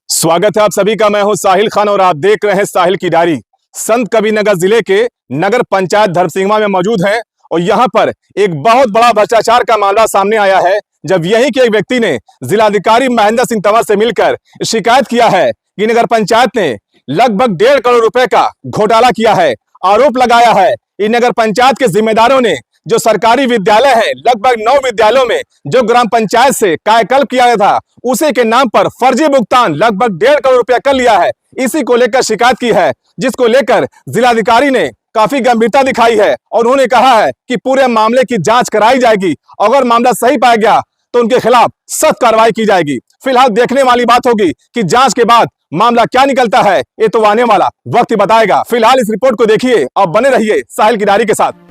स्वागत है आप सभी का। मैं हूं साहिल खान और आप देख रहे हैं साहिल की डायरी। संत कबीरनगर जिले के नगर पंचायत धर्मसिंगवा में मौजूद हैं और यहां पर एक बहुत बड़ा भ्रष्टाचार का मामला सामने आया है, जब यहीं के एक व्यक्ति ने जिलाधिकारी महेंद्र सिंह तंवर से मिलकर शिकायत किया है कि नगर पंचायत ने लगभग 1.5 करोड़ रुपए का घोटाला किया है। आरोप लगाया है कि नगर पंचायत के जिम्मेदारों ने जो सरकारी विद्यालय है, लगभग 9 विद्यालयों में जो ग्राम पंचायत से कायाकल्प किया गया था, उसी के नाम पर फर्जी भुगतान लगभग 1.5 करोड़ रुपया कर लिया है। इसी को लेकर शिकायत की है, जिसको लेकर जिलाधिकारी ने काफी गंभीरता दिखाई है और उन्होंने कहा है कि पूरे मामले की जांच कराई जाएगी। अगर मामला सही पाया गया तो उनके खिलाफ सख्त कार्रवाई की जाएगी। फिलहाल देखने वाली बात होगी कि जांच के बाद मामला क्या निकलता है, ये तो आने वाला वक्त ही बताएगा। फिलहाल इस रिपोर्ट को देखिए और बने रहिए साहिल की डायरी के साथ।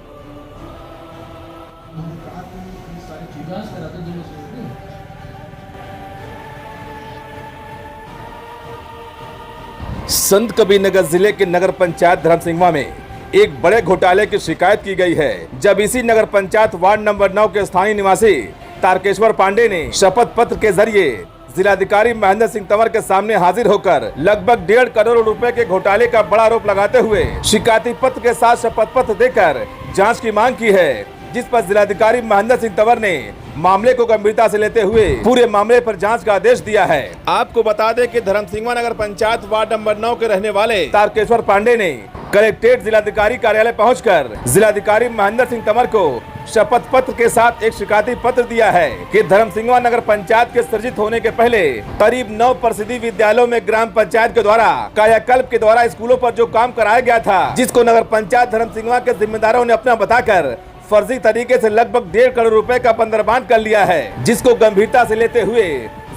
संत कबीरनगर जिले के नगर पंचायत धर्मसिंगवा में एक बड़े घोटाले की शिकायत की गई है, जब इसी नगर पंचायत वार्ड नंबर 9 के स्थानीय निवासी तारकेश्वर पांडे ने शपथ पत्र के जरिए जिलाधिकारी महेंद्र सिंह तंवर के सामने हाजिर होकर लगभग 1.5 करोड़ रुपए के घोटाले का बड़ा आरोप लगाते हुए शिकायती पत्र के साथ शपथ पत्र देकर जांच की मांग की है, जिस पर जिलाधिकारी महेंद्र सिंह तंवर ने मामले को गंभीरता से लेते हुए पूरे मामले पर जांच का आदेश दिया है। आपको बता दें कि धर्मसिंगवा नगर पंचायत वार्ड नंबर 9 के रहने वाले तारकेश्वर पांडे ने कलेक्ट्रेट जिलाधिकारी कार्यालय पहुंचकर जिलाधिकारी महेंद्र सिंह तंवर को शपथ पत्र के साथ एक शिकायती पत्र दिया है कि धर्मसिंगवा नगर पंचायत के सृजित होने के पहले करीब 9 प्रसिद्धि विद्यालयों में ग्राम पंचायत के द्वारा कायाकल्प के द्वारा स्कूलों पर जो काम कराया गया था, जिसको नगर पंचायत धर्मसिंगवा के जिम्मेदारों ने अपना बताकर फर्जी तरीके से लगभग 1.5 करोड़ रुपए का पंदरबांट कर लिया है, जिसको गंभीरता से लेते हुए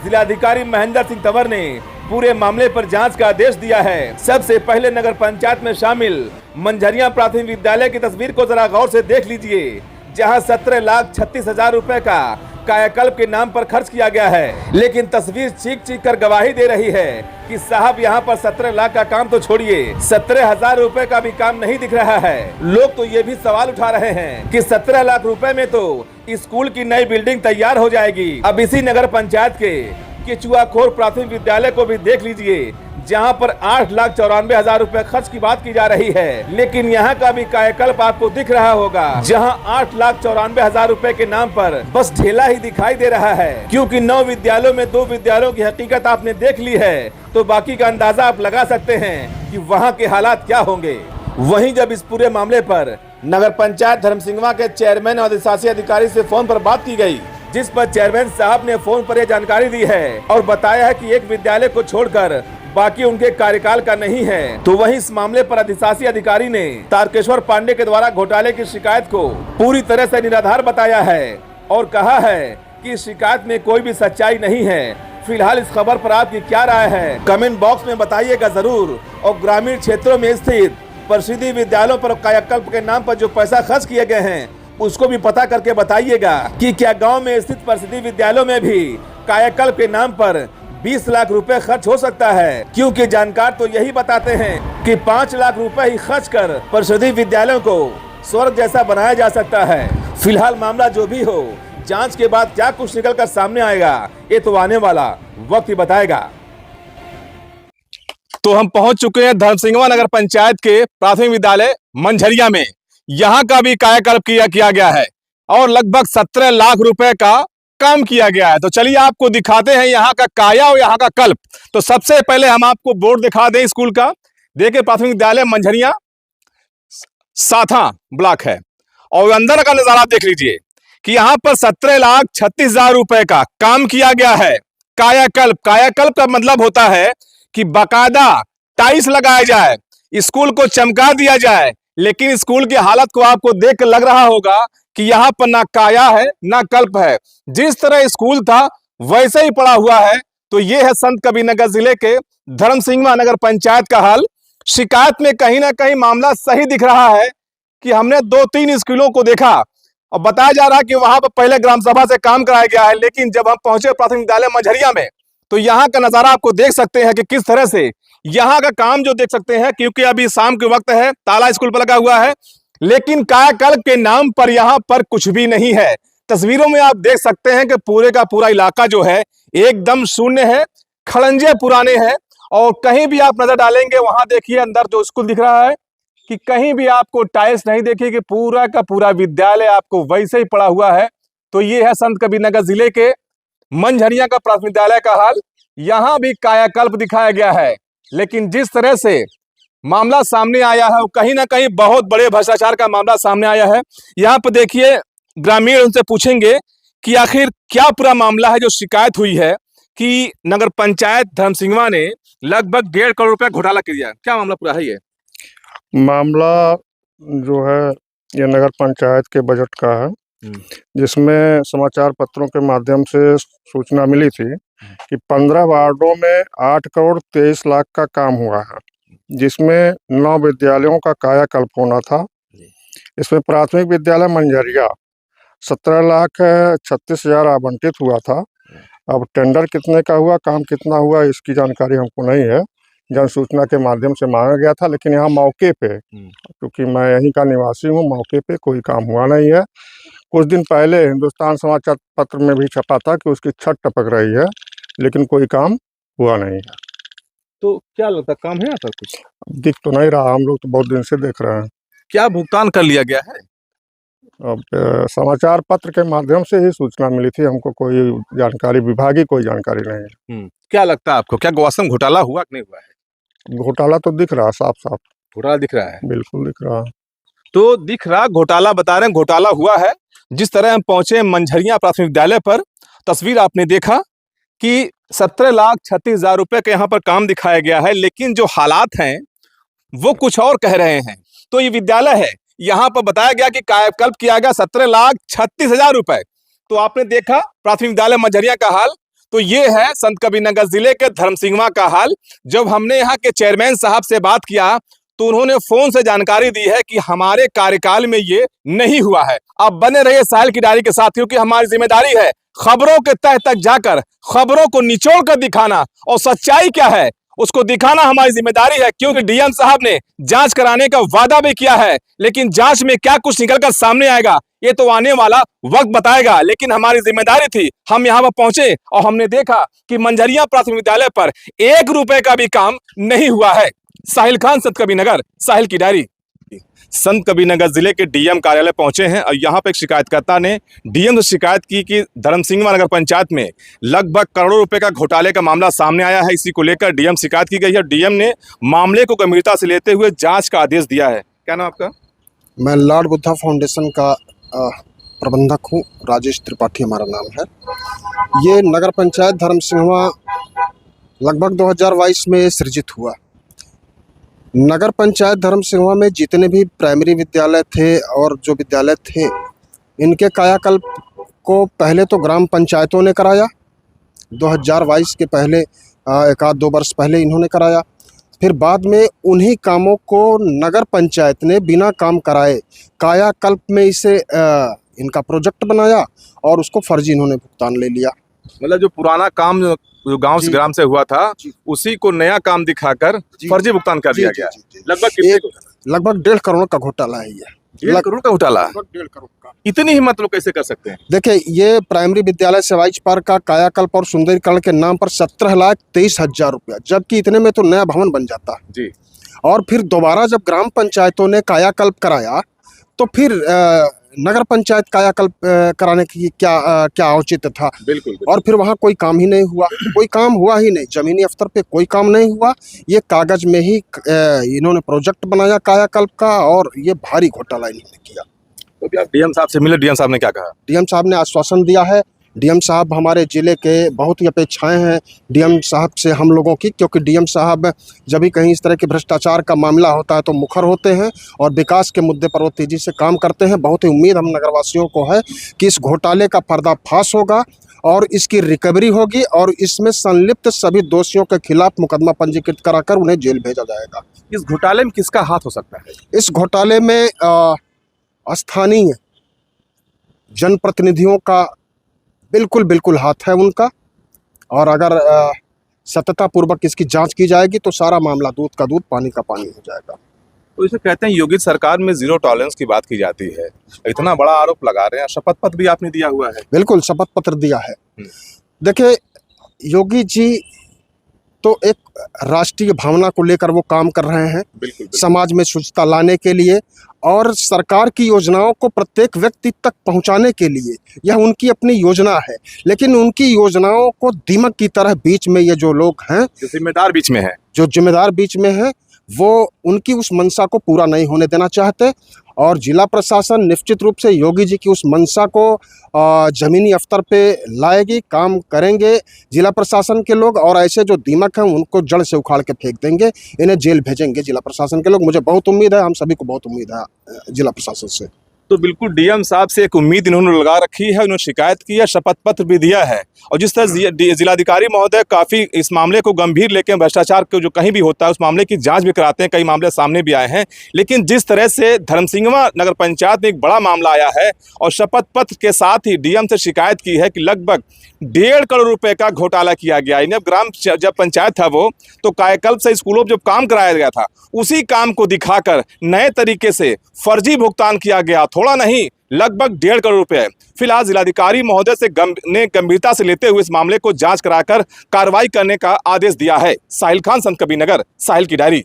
जिलाधिकारी महेंद्र सिंह तंवर ने पूरे मामले पर जांच का आदेश दिया है। सबसे पहले नगर पंचायत में शामिल मंझरिया प्राथमिक विद्यालय की तस्वीर को जरा गौर से देख लीजिए, जहां 17,36,000 रुपए का कायाकल्प के नाम पर खर्च किया गया है। लेकिन तस्वीर चीख कर गवाही दे रही है कि साहब यहां पर 17 लाख का काम तो छोड़िए, 17,000 रुपए का भी काम नहीं दिख रहा है। लोग तो ये भी सवाल उठा रहे हैं कि 17 लाख रुपए में तो स्कूल की नई बिल्डिंग तैयार हो जाएगी। अब इसी नगर पंचायत के केचुआखोर प्राथमिक विद्यालय को भी देख लीजिए, जहां पर 8,94,000 रुपए खर्च की बात की जा रही है, लेकिन यहां का भी कायाकल्प आपको दिख रहा होगा, जहां 8,94,000 रुपए के नाम पर बस ढेला ही दिखाई दे रहा है। क्योंकि 9 विद्यालयों में 2 विद्यालयों की हकीकत आपने देख ली है, तो बाकी का अंदाजा आप लगा सकते हैं कि वहां के हालात क्या होंगे। वहीं जब इस पूरे मामले पर नगर पंचायत धर्मसिंगवा के चेयरमैन और अधिशासी अधिकारी से फोन पर बात की गई, जिस पर चेयरमैन साहब ने फोन पर यह जानकारी दी है और बताया है कि एक विद्यालय को छोड़कर बाकी उनके कार्यकाल का नहीं है। तो वहीं इस मामले पर अधिशासी अधिकारी ने तारकेश्वर पांडे के द्वारा घोटाले की शिकायत को पूरी तरह से निराधार बताया है और कहा है कि इस शिकायत में कोई भी सच्चाई नहीं है। फिलहाल इस खबर पर आपकी क्या राय है, कमेंट बॉक्स में बताइएगा जरूर। और ग्रामीण क्षेत्रों में स्थित प्रसिद्धि विद्यालयों पर कायाकल्प के नाम पर जो पैसा खर्च किए गए हैं, उसको भी पता करके बताइएगा कि क्या गांव में स्थित प्रसिद्धि विद्यालयों में भी कायाकल्प के नाम पर 20 लाख रुपए खर्च हो सकता है। क्योंकि जानकार तो यही बताते हैं कि 5 लाख रुपए ही खर्च कर प्रसिद्धि विद्यालयों को स्वर्ग जैसा बनाया जा सकता है। फिलहाल मामला जो भी हो, जांच के बाद क्या कुछ निकल कर सामने आएगा, ये तो आने वाला वक्त ही बताएगा। तो हम पहुंच चुके हैं धर्मसिंगवा नगर पंचायत के प्राथमिक विद्यालय मंझरिया में। यहाँ का भी कायाकल्प किया गया है और लगभग 17 लाख रुपए का काम किया गया है। तो चलिए आपको दिखाते हैं यहाँ का काया और यहाँ का कल्प। तो सबसे पहले हम आपको बोर्ड दिखा दें स्कूल का। देखिए प्राथमिक विद्यालय मंझरिया साथा ब्लॉक है और अंदर का नजारा देख लीजिए कि यहाँ पर 17,36,000 रुपए का काम किया गया है। कायाकल्प का मतलब होता है कि बाकायदा टाइल्स लगाया जाए, स्कूल को चमका दिया जाए। लेकिन स्कूल की हालत को आपको देख कर लग रहा होगा कि यहाँ पर ना काया है ना कल्प है। जिस तरह स्कूल था वैसे ही पड़ा हुआ है। तो ये है संत कबीरनगर जिले के धर्मसिंगवा नगर पंचायत का हाल। शिकायत में कहीं ना कहीं मामला सही दिख रहा है कि हमने 2-3 स्कूलों को देखा और बताया जा रहा है कि वहां पर पहले ग्राम सभा से काम कराया गया है। लेकिन जब हम पहुंचे प्राथमिक विद्यालय मंझरिया में, तो यहाँ का नजारा आपको देख सकते हैं कि किस तरह से यहाँ का काम जो देख सकते हैं। क्योंकि अभी शाम के वक्त है, ताला स्कूल पर लगा हुआ है, लेकिन कायाकल्प के नाम पर यहाँ पर कुछ भी नहीं है। तस्वीरों में आप देख सकते हैं कि पूरे का पूरा इलाका जो है एकदम शून्य है। खड़ंजे पुराने हैं और कहीं भी आप नजर डालेंगे वहां देखिए अंदर जो स्कूल दिख रहा है कि कहीं भी आपको टाइल्स नहीं देखेगी, पूरा का पूरा विद्यालय आपको वैसे ही पड़ा हुआ है। तो ये है संत कबीरनगर जिले के मंझरिया का प्राथमिक विद्यालय का हाल। यहाँ भी कायाकल्प दिखाया गया है, लेकिन जिस तरह से मामला सामने आया है वो कहीं ना कहीं बहुत बड़े भ्रष्टाचार का मामला सामने आया है। यहाँ पर देखिए ग्रामीण उनसे पूछेंगे कि आखिर क्या पूरा मामला है जो शिकायत हुई है कि नगर पंचायत धर्मसिंहवा ने लगभग 1.5 करोड़ रुपया घोटाला किया। क्या मामला पूरा है ये? मामला जो है ये नगर पंचायत के बजट का है, जिसमें समाचार पत्रों के माध्यम से सूचना मिली थी कि 15 वार्डों में 8 करोड़ 23 लाख का काम हुआ है, जिसमें 9 विद्यालयों का कायाकल्प होना था। इसमें प्राथमिक विद्यालय मंझरिया 17 लाख 36 हजार आवंटित हुआ था। अब टेंडर कितने का हुआ, काम कितना हुआ, इसकी जानकारी हमको नहीं है। जन सूचना के माध्यम से मांगा गया था, लेकिन यहाँ मौके पे, क्योंकि मैं यहीं का निवासी हूँ, मौके पे कोई काम हुआ नहीं है। कुछ दिन पहले हिंदुस्तान समाचार पत्र में भी छपा था कि उसकी छत टपक रही है, लेकिन कोई काम हुआ नहीं है। तो क्या लगता है काम है यहाँ पर कुछ? दिख तो नहीं रहा, हम लोग तो बहुत दिन से देख रहे हैं। क्या भुगतान कर लिया गया है? अब समाचार पत्र के माध्यम से ही सूचना मिली थी, हमको कोई जानकारी, विभागीय कोई जानकारी नहीं है। क्या लगता है आपको, क्या गौसम घोटाला हुआ कि नहीं हुआ है? घोटाला तो दिख रहा, साफ साफ घोटाला दिख रहा है। बिल्कुल दिख रहा। तो दिख रहा घोटाला, बता रहे हैं घोटाला हुआ है। जिस तरह हम पहुंचे मंझरिया प्राथमिक विद्यालय पर, तस्वीर आपने देखा कि 17 लाख 36 हजार रुपए के यहाँ पर काम दिखाया गया है, लेकिन जो हालात हैं वो कुछ और कह रहे हैं। तो ये विद्यालय है, यहाँ पर बताया गया कि कायाकल्प किया गया 17 लाख 36 हजार रुपए। तो आपने देखा प्राथमिक विद्यालय मंझरिया का हाल। तो ये है संत कबीरनगर जिले के धर्मसिंहवा का हाल। जब हमने यहाँ के चेयरमैन साहब से बात किया तो उन्होंने फोन से जानकारी दी है कि हमारे कार्यकाल में ये नहीं हुआ है। अब बने रहिए साहिल की डायरी के साथ, क्योंकि हमारी जिम्मेदारी है खबरों के तह तक जाकर खबरों को निचोड़ कर दिखाना, और सच्चाई क्या है उसको दिखाना हमारी जिम्मेदारी है। क्योंकि डीएम साहब ने जांच कराने का वादा भी किया है, लेकिन जांच में क्या कुछ निकलकर सामने आएगा ये तो आने वाला वक्त बताएगा। लेकिन हमारी जिम्मेदारी थी, हम यहाँ पर पहुंचे और हमने देखा कि मंझरिया प्राथमिक विद्यालय पर 1 रुपए का भी काम नहीं हुआ है। साहिल खान, संत कबीरनगर, साहिल की डायरी। संत कबीरनगर जिले के डीएम कार्यालय पहुंचे हैं और यहाँ पे एक शिकायतकर्ता ने डीएम से शिकायत की कि धर्मसिंहवा नगर पंचायत में लगभग करोड़ों रुपए का घोटाले का मामला सामने आया है। इसी को लेकर डीएम शिकायत की गई है। डीएम ने मामले को गंभीरता से लेते हुए जांच का आदेश दिया है। क्या नाम आपका? मैं लॉर्ड बुद्धा फाउंडेशन का प्रबंधक हूँ, राजेश त्रिपाठी हमारा नाम है। ये नगर पंचायत धर्मसिंहवा लगभग 2022 में सृजित हुआ। नगर पंचायत धर्मसिंहवा में जितने भी प्राइमरी विद्यालय थे और जो विद्यालय थे, इनके कायाकल्प को पहले तो ग्राम पंचायतों ने कराया। 2022 के पहले 1-2 वर्ष पहले इन्होंने कराया। फिर बाद में उन्हीं कामों को नगर पंचायत ने बिना काम कराए कायाकल्प में इसे इनका प्रोजेक्ट बनाया और उसको फर्जी इन्होंने भुगतान ले लिया। मतलब जो पुराना काम जो गांव से ग्राम से हुआ था उसी को नया काम दिखाकर फर्जी भुगतान कर दिया गया। लगभग 1.5 करोड़ का घोटाला है ये। 1.5 करोड़ का घोटाला? 1.5 करोड़ का। इतनी हिम्मत लोग कैसे कर सकते हैं? देखिए, ये प्राइमरी विद्यालय सेवाइच पार्क का कायाकल्प और सुंदरीकरण के नाम पर 17 लाख 23 हजार रुपया, जबकि इतने में तो नया भवन बन जाता जी। और फिर दोबारा जब ग्राम पंचायतों ने कायाकल्प कराया तो फिर नगर पंचायत कायाकल्प कराने की क्या औचित्य था? बिल्कुल। और फिर वहाँ कोई काम ही नहीं हुआ, कोई काम हुआ ही नहीं, जमीनी स्तर पे कोई काम नहीं हुआ। ये कागज में ही इन्होंने प्रोजेक्ट बनाया कायाकल्प का, और ये भारी घोटाला इन्होंने किया। तो आप डीएम साहब से मिले, डीएम साहब ने क्या कहा? डीएम साहब ने आश्वासन दिया है। डीएम साहब हमारे ज़िले के बहुत ही अपेक्षाएं हैं डीएम साहब से हम लोगों की, क्योंकि डीएम साहब जब भी कहीं इस तरह के भ्रष्टाचार का मामला होता है तो मुखर होते हैं और विकास के मुद्दे पर वो तेज़ी से काम करते हैं। बहुत ही उम्मीद हम नगरवासियों को है कि इस घोटाले का पर्दाफाश होगा और इसकी रिकवरी होगी और इसमें संलिप्त सभी दोषियों के खिलाफ मुकदमा पंजीकृत कराकर उन्हें जेल भेजा जाएगा। इस घोटाले में किसका हाथ हो सकता है? इस घोटाले में स्थानीय जनप्रतिनिधियों का बिल्कुल हाथ है उनका, और अगर सतता पूर्वक इसकी जांच की जाएगी तो सारा मामला दूध का दूध पानी का पानी हो जाएगा। तो इसे कहते हैं योगी सरकार में जीरो टॉलरेंस की बात की जाती है, इतना बड़ा आरोप लगा रहे हैं। शपथ पत्र भी आपने दिया हुआ है? बिल्कुल, शपथ पत्र दिया है। देखिए, योगी जी तो एक राष्ट्रीय भावना को लेकर वो काम कर रहे हैं, समाज में शुचिता लाने के लिए और सरकार की योजनाओं को प्रत्येक व्यक्ति तक पहुंचाने के लिए। यह उनकी अपनी योजना है, लेकिन उनकी योजनाओं को दीमक की तरह बीच में ये जो लोग हैं, जो जिम्मेदार बीच में है, जो जिम्मेदार बीच में है, वो उनकी उस मंशा को पूरा नहीं होने देना चाहते। और जिला प्रशासन निश्चित रूप से योगी जी की उस मंशा को ज़मीनी स्तर पे लाएगी, काम करेंगे जिला प्रशासन के लोग, और ऐसे जो दीमक हैं उनको जड़ से उखाड़ के फेंक देंगे, इन्हें जेल भेजेंगे जिला प्रशासन के लोग। मुझे बहुत उम्मीद है, हम सभी को बहुत उम्मीद है जिला प्रशासन से। तो बिल्कुल डीएम साहब से एक उम्मीद इन्होंने लगा रखी है, उन्होंने शिकायत की है, शपथ पत्र भी दिया है। और जिस तरह जिलाधिकारी महोदय काफ़ी इस मामले को गंभीर लेकर भ्रष्टाचार को जो कहीं भी होता है उस मामले की जांच भी कराते हैं, कई मामले सामने भी आए हैं। लेकिन जिस तरह से धर्मसिंघवा नगर पंचायत में एक बड़ा मामला आया है और शपथ पत्र के साथ ही डीएम से शिकायत की है कि लगभग 1.5 करोड़ रुपए का घोटाला किया गया है। जब पंचायत था वो, तो कायाकल्प से स्कूलों में जब काम कराया गया था, उसी काम को दिखाकर नए तरीके से फर्जी भुगतान किया गया, थोड़ा नहीं लगभग 1.5 करोड़ रुपए। फिलहाल जिलाधिकारी महोदय से गंभीरता से लेते हुए इस मामले को जांच कराकर कार्रवाई करने का आदेश दिया है। साहिल खान, संत कबीर नगर, साहिल की डायरी।